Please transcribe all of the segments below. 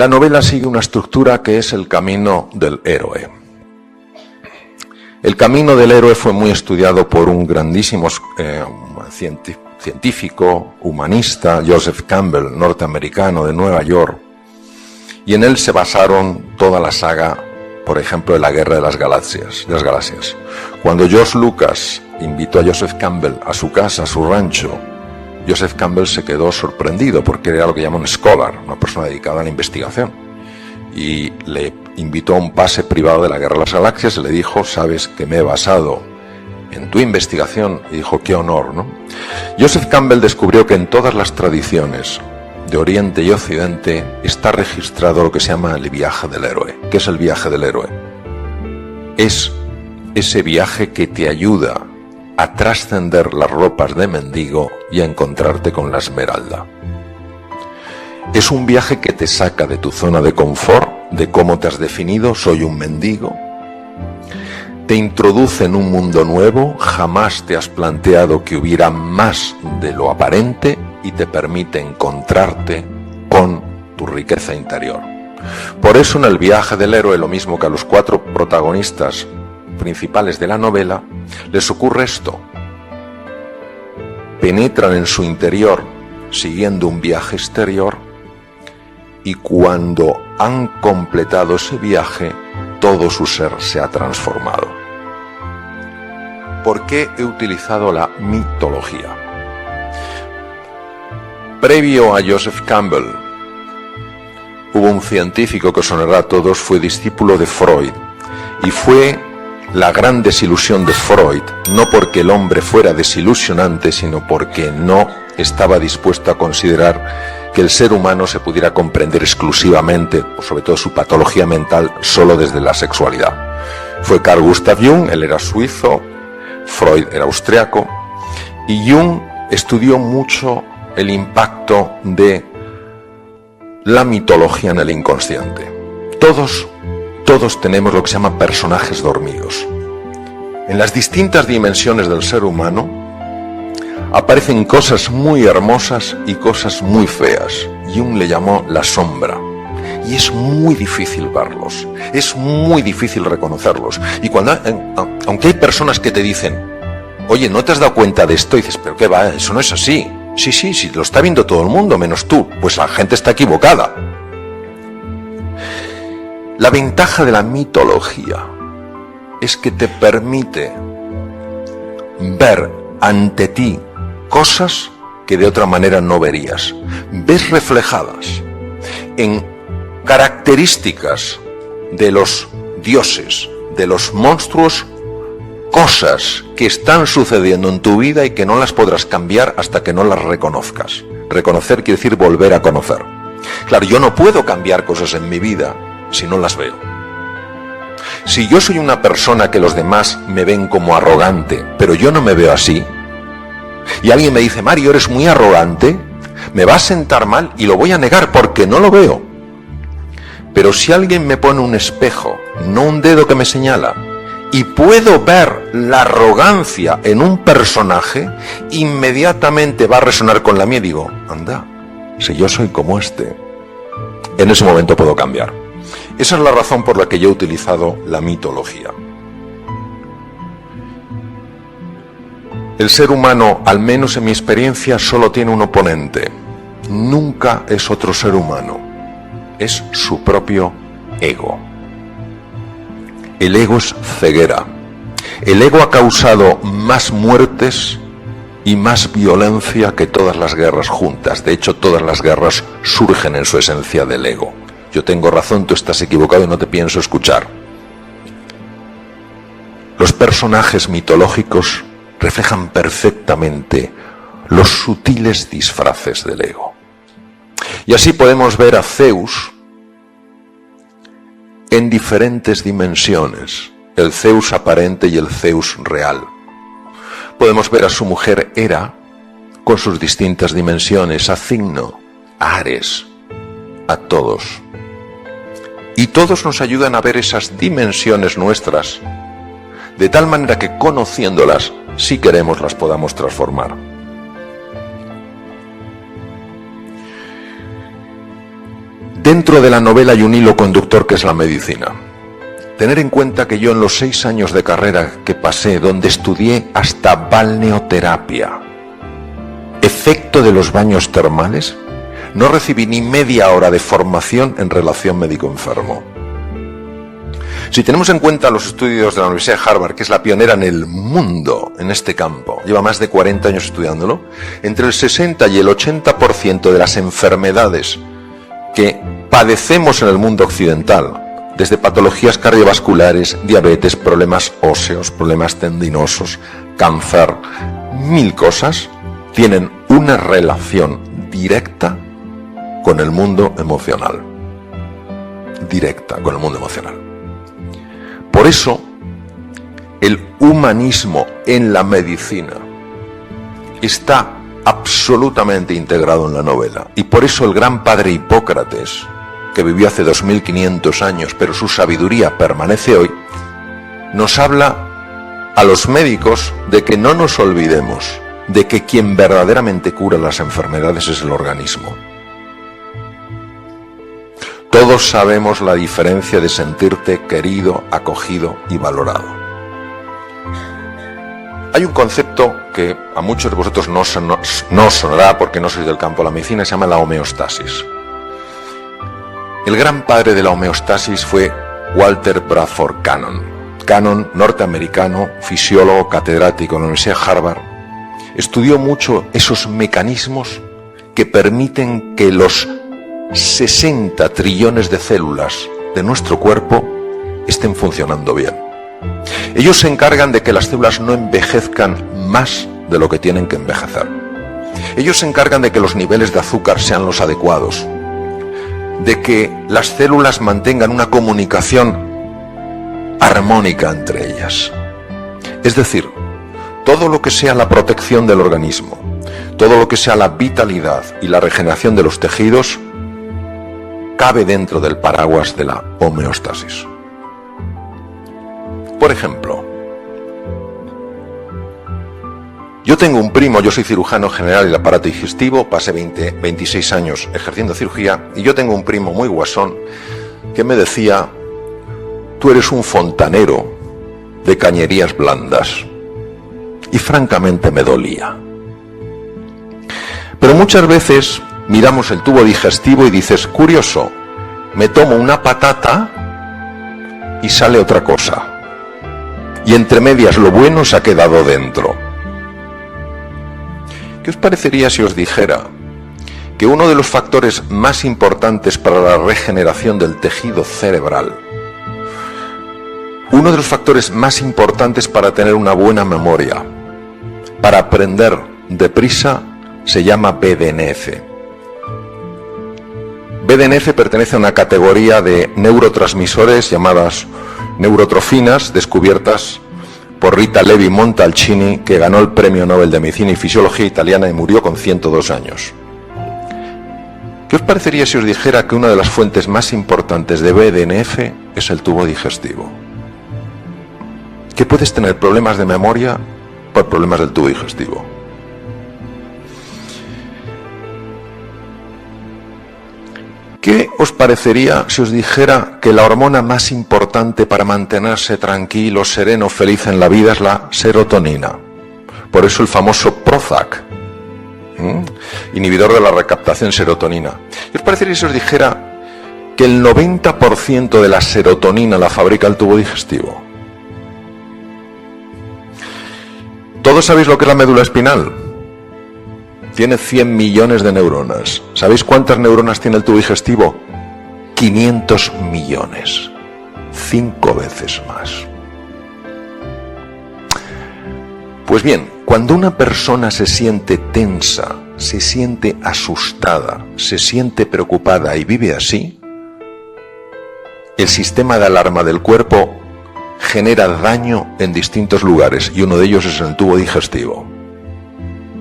La novela sigue una estructura que es el camino del héroe. El camino del héroe fue muy estudiado por un grandísimo científico, humanista, Joseph Campbell, norteamericano de Nueva York, y en él se basaron toda la saga, por ejemplo, de la Guerra de las Galaxias. Cuando George Lucas invitó a Joseph Campbell a su casa, a su rancho, Joseph Campbell se quedó sorprendido porque era lo que llaman un scholar, una persona dedicada a la investigación, y le invitó a un pase privado de la Guerra de las Galaxias y le dijo: sabes que me he basado en tu investigación. Y dijo: qué honor, ¿no? Joseph Campbell descubrió que en todas las tradiciones de Oriente y Occidente está registrado lo que se llama el viaje del héroe. ¿Qué es el viaje del héroe? Es ese viaje que te ayuda a trascender las ropas de mendigo y a encontrarte con la esmeralda. Es un viaje que te saca de tu zona de confort, de cómo te has definido: soy un mendigo. Te introduce en un mundo nuevo, jamás te has planteado que hubiera más de lo aparente, y te permite encontrarte con tu riqueza interior. Por eso en el viaje del héroe, lo mismo que a los 4 protagonistas principales de la novela, les ocurre esto: penetran en su interior siguiendo un viaje exterior, y cuando han completado ese viaje, todo su ser se ha transformado. ¿Por qué he utilizado la mitología? Previo a Joseph Campbell, hubo un científico que os sonará a todos, fue discípulo de Freud, y fue la gran desilusión de Freud, no porque el hombre fuera desilusionante, sino porque no estaba dispuesto a considerar que el ser humano se pudiera comprender exclusivamente, o sobre todo su patología mental, solo desde la sexualidad. Fue Carl Gustav Jung, él era suizo, Freud era austriaco, y Jung estudió mucho el impacto de la mitología en el inconsciente. Todos tenemos lo que se llama personajes dormidos. En las distintas dimensiones del ser humano aparecen cosas muy hermosas y cosas muy feas. Jung le llamó la sombra. Y es muy difícil verlos, es muy difícil reconocerlos. Y cuando, aunque hay personas que te dicen: oye, ¿no te has dado cuenta de esto? Y dices: ¿pero qué va? Eso no es así. Sí, lo está viendo todo el mundo, menos tú. Pues la gente está equivocada. La ventaja de la mitología es que te permite ver ante ti cosas que de otra manera no verías. Ves reflejadas en características de los dioses, de los monstruos, cosas que están sucediendo en tu vida y que no las podrás cambiar hasta que no las reconozcas. Reconocer quiere decir volver a conocer. Claro, yo no puedo cambiar cosas en mi vida si no las veo. Si yo soy una persona que los demás me ven como arrogante, pero yo no me veo así, y alguien me dice: Mario, eres muy arrogante, me va a sentar mal y lo voy a negar porque no lo veo. Pero si alguien me pone un espejo, no un dedo que me señala, y puedo ver la arrogancia en un personaje, inmediatamente va a resonar con la mía y digo: anda, si yo soy como este, en ese momento puedo cambiar. Esa es la razón por la que yo he utilizado la mitología. El ser humano, al menos en mi experiencia, solo tiene un oponente. Nunca es otro ser humano. Es su propio ego. El ego es ceguera. El ego ha causado más muertes y más violencia que todas las guerras juntas. De hecho, todas las guerras surgen en su esencia del ego. Yo tengo razón, tú estás equivocado y no te pienso escuchar. Los personajes mitológicos reflejan perfectamente los sutiles disfraces del ego. Y así podemos ver a Zeus en diferentes dimensiones, el Zeus aparente y el Zeus real. Podemos ver a su mujer Hera con sus distintas dimensiones, a Cigno, a Ares, a todos. Y todos nos ayudan a ver esas dimensiones nuestras, de tal manera que conociéndolas, si queremos, las podamos Dentro de la novela hay un hilo conductor que es la medicina. Tener en cuenta que yo en los 6 años de carrera que pasé, donde estudié hasta balneoterapia, efecto de los baños termales, no recibí ni media hora de formación en relación médico-enfermo. Si tenemos en cuenta los estudios de la Universidad de Harvard, que es la pionera en el mundo en este campo, lleva más de 40 años estudiándolo, entre el 60 y el 80% de las enfermedades que padecemos en el mundo occidental, desde patologías cardiovasculares, diabetes, problemas óseos, problemas tendinosos, cáncer, 1000 cosas, tienen una relación directa con el mundo emocional. Directa con el mundo emocional. Por eso, el humanismo en la medicina está absolutamente integrado en la novela. Y por eso el gran padre Hipócrates, que vivió hace 2500 años, pero su sabiduría permanece hoy, nos habla a los médicos de que no nos olvidemos de que quien verdaderamente cura las enfermedades es el organismo. Todos sabemos la diferencia de sentirte querido, acogido y valorado. Hay un concepto que a muchos de vosotros no sonará porque no sois del campo de la medicina, se llama la homeostasis. El gran padre de la homeostasis fue Walter Bradford Cannon. Cannon, norteamericano, fisiólogo, catedrático en la Universidad de Harvard, estudió mucho esos mecanismos que permiten que los 60 trillones de células de nuestro cuerpo estén funcionando bien. Ellos se encargan de que las células no envejezcan más de lo que tienen que envejecer. Ellos se encargan de que los niveles de azúcar sean los adecuados, de que las células mantengan una comunicación armónica entre ellas. Es decir, todo lo que sea la protección del organismo, todo lo que sea la vitalidad y la regeneración de los tejidos, cabe dentro del paraguas de la homeostasis. Por ejemplo, yo tengo un primo, yo soy cirujano general del aparato digestivo, pasé 26 años ejerciendo cirugía, y yo tengo un primo muy guasón que me decía: tú eres un fontanero de cañerías blandas. Y francamente me dolía. Pero muchas veces miramos el tubo digestivo y dices, curioso, me tomo una patata y sale otra cosa. Y entre medias lo bueno se ha quedado dentro. ¿Qué os parecería si os dijera que uno de los factores más importantes para la regeneración del tejido cerebral, uno de los factores más importantes para tener una buena memoria, para aprender deprisa, se llama BDNF? BDNF pertenece a una categoría de neurotransmisores llamadas neurotrofinas, descubiertas por Rita Levi Montalcini, que ganó el Premio Nobel de Medicina y Fisiología italiana y murió con 102 años. ¿Qué os parecería si os dijera que una de las fuentes más importantes de BDNF es el tubo digestivo? Que puedes tener problemas de memoria por problemas del tubo digestivo. ¿Qué os parecería si os dijera que la hormona más importante para mantenerse tranquilo, sereno, feliz en la vida es la serotonina? Por eso el famoso Prozac, inhibidor de la recaptación de serotonina. ¿Qué os parecería si os dijera que el 90% de la serotonina la fabrica el tubo digestivo? ¿Todos sabéis lo que es la médula espinal? Tiene 100 millones de neuronas. ¿Sabéis cuántas neuronas tiene el tubo digestivo? 500 millones. 5 veces más. Pues bien, cuando una persona se siente tensa, se siente asustada, se siente preocupada y vive así, el sistema de alarma del cuerpo genera daño en distintos lugares y uno de ellos es el tubo digestivo.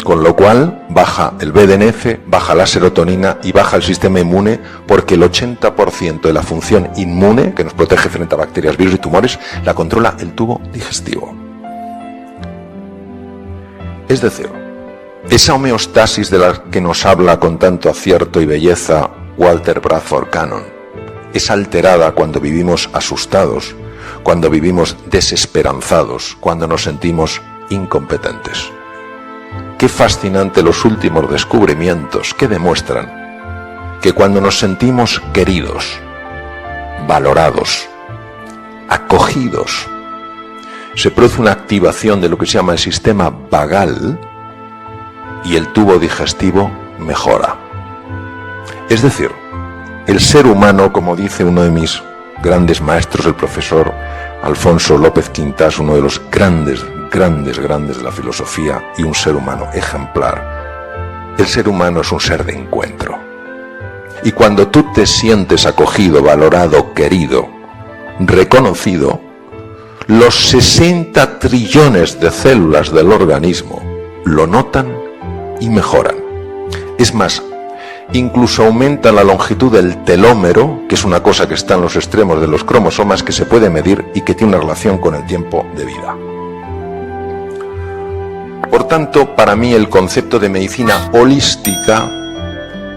Con lo cual baja el BDNF, baja la serotonina y baja el sistema inmune, porque el 80% de la función inmune, que nos protege frente a bacterias, virus y tumores, la controla el tubo digestivo. Es decir, esa homeostasis de la que nos habla con tanto acierto y belleza Walter Bradford Cannon. Es alterada cuando vivimos asustados, cuando vivimos desesperanzados, cuando nos sentimos incompetentes. Qué fascinante los últimos descubrimientos que demuestran que cuando nos sentimos queridos, valorados, acogidos, se produce una activación de lo que se llama el sistema vagal y el tubo digestivo mejora. Es decir, el ser humano, como dice uno de mis grandes maestros, el profesor Alfonso López Quintás, uno de los grandes de la filosofía y un ser humano ejemplar, el ser humano es un ser de encuentro. Y cuando tú te sientes acogido, valorado, querido, reconocido, los 60 trillones de células del organismo lo notan y mejoran. Es más, incluso aumenta la longitud del telómero, que es una cosa que está en los extremos de los cromosomas, que se puede medir y que tiene una relación con el tiempo de vida. Por tanto, para mí el concepto de medicina holística,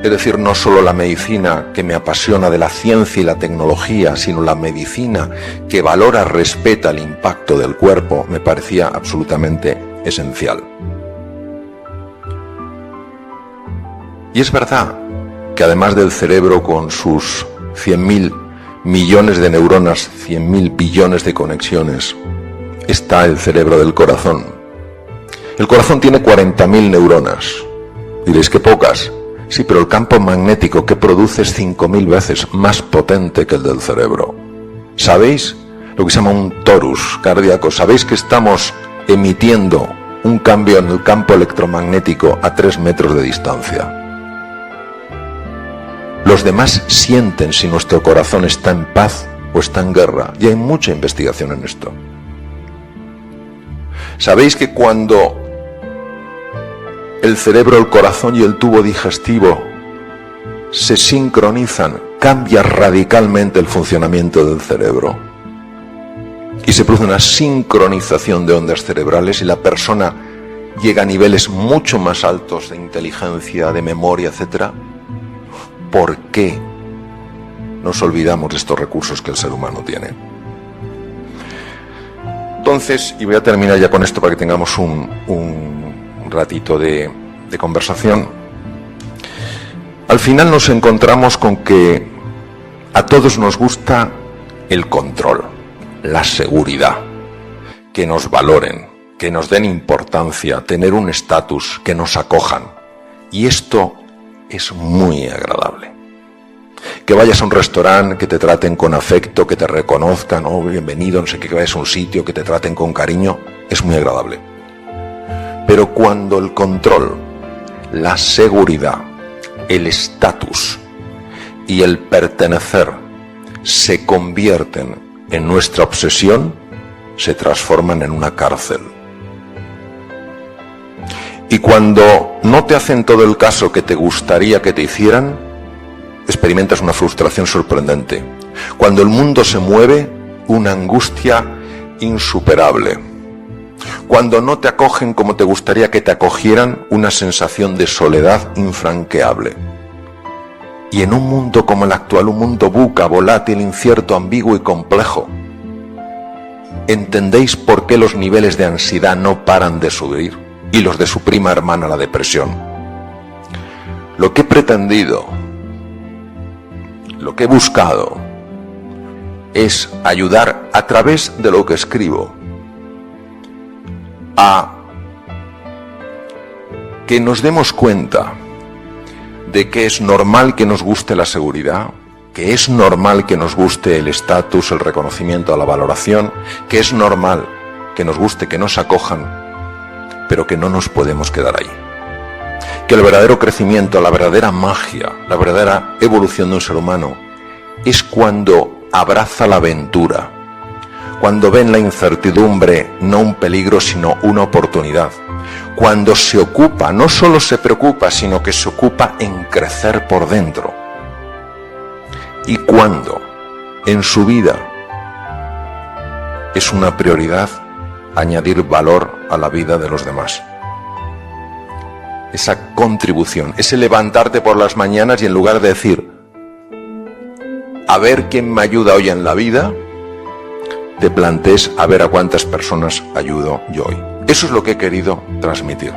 es decir, no solo la medicina que me apasiona de la ciencia y la tecnología, sino la medicina que valora, respeta el impacto del cuerpo, me parecía absolutamente esencial. Y es verdad que además del cerebro con sus 100.000 millones de neuronas, 100.000 billones de conexiones, está el cerebro del corazón. El corazón tiene 40.000 neuronas. Diréis que pocas. Sí, pero el campo magnético que produce es 5.000 veces más potente que el del cerebro. ¿Sabéis lo que se llama un torus cardíaco? ¿Sabéis que estamos emitiendo un cambio en el campo electromagnético a 3 metros de distancia? Los demás sienten si nuestro corazón está en paz o está en guerra, y hay mucha investigación en esto. ¿Sabéis que cuando el cerebro, el corazón y el tubo digestivo se sincronizan, cambia radicalmente el funcionamiento del cerebro? Y se produce una sincronización de ondas cerebrales y la persona llega a niveles mucho más altos de inteligencia, de memoria, etc. ¿Por qué nos olvidamos de estos recursos que el ser humano tiene? Entonces, y voy a terminar ya con esto para que tengamos un ratito de conversación. Al final nos encontramos con que a todos nos gusta el control, la seguridad, que nos valoren, que nos den importancia, tener un estatus, que nos acojan. Y esto es muy agradable. Que vayas a un restaurante, que te traten con afecto, que te reconozcan, oh, bienvenido, no sé qué, que vayas a un sitio, que te traten con cariño, es muy agradable. Pero cuando el control, la seguridad, el estatus y el pertenecer se convierten en nuestra obsesión, se transforman en una cárcel. Y cuando no te hacen todo el caso que te gustaría que te hicieran, experimentas una frustración sorprendente. Cuando el mundo se mueve, una angustia insuperable. Cuando no te acogen como te gustaría que te acogieran, una sensación de soledad infranqueable. Y en un mundo como el actual, un mundo buca, volátil, incierto, ambiguo y complejo, ¿entendéis por qué los niveles de ansiedad no paran de subir? Y los de su prima hermana, la depresión. Lo que he pretendido, lo que he buscado, es ayudar a través de lo que escribo a que nos demos cuenta de que es normal que nos guste la seguridad, que es normal que nos guste el estatus, el reconocimiento, la valoración, que es normal que nos guste que nos acojan, pero que no nos podemos quedar ahí. Que el verdadero crecimiento, la verdadera magia, la verdadera evolución de un ser humano es cuando abraza la aventura, cuando ve en la incertidumbre no un peligro sino una oportunidad, cuando se ocupa, no solo se preocupa, sino que se ocupa en crecer por dentro, y cuando en su vida es una prioridad añadir valor a la vida de los demás. Esa contribución, ese levantarte por las mañanas y en lugar de decir a ver quién me ayuda hoy en la vida, te plantees a ver a cuántas personas ayudo yo hoy. Eso es lo que he querido transmitir.